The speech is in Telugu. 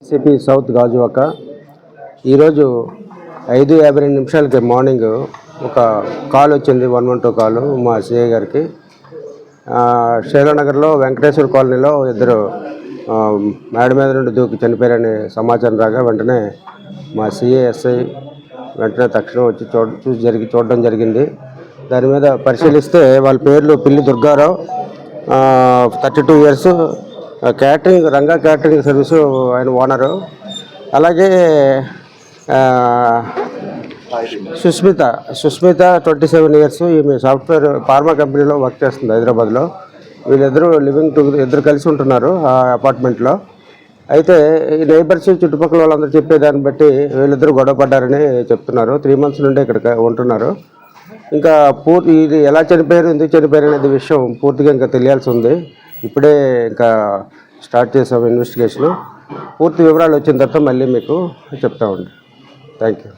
సిపి సౌత్ గాజువాక ఈరోజు 5:52 మార్నింగ్ ఒక కాల్ వచ్చింది, 112 కాలు మా సిఐ గారికి. శైలనగర్లో వెంకటేశ్వర కాలనీలో ఇద్దరు మేడ మీద నుండి దూకి చనిపోయారని సమాచారం రాగా వెంటనే మా సిఐఎస్ఐ వెంటనే తక్షణం వచ్చి చూడడం జరిగింది. దాని మీద పరిశీలిస్తే వాళ్ళ పేర్లు పిల్లి Durgarao, 32 years, catering Ranga catering service ఆయన ఓనరు. అలాగే సుస్మిత 27 years, ఈమె సాఫ్ట్వేర్ ఫార్మా కంపెనీలో వర్క్ చేస్తుంది హైదరాబాద్లో. వీళ్ళిద్దరూ ఇద్దరు కలిసి ఉంటున్నారు ఆ అపార్ట్మెంట్లో. అయితే ఈ నైబర్స్ చుట్టుపక్కల వాళ్ళందరూ చెప్పేదాన్ని బట్టి వీళ్ళిద్దరూ గొడవ పడ్డారని చెప్తున్నారు. 3 months నుండి ఇక్కడ ఉంటున్నారు. ఇంకా ఇది ఎలా చనిపోయారు, ఎందుకు చనిపోయారు అనేది విషయం పూర్తిగా ఇంకా తెలియాల్సి ఉంది. ఇప్పుడే ఇంకా స్టార్ట్ చేసాము ఇన్వెస్టిగేషను. పూర్తి వివరాలు వచ్చిన తర్వాత మళ్ళీ మీకు చెప్తామండి. Thank you.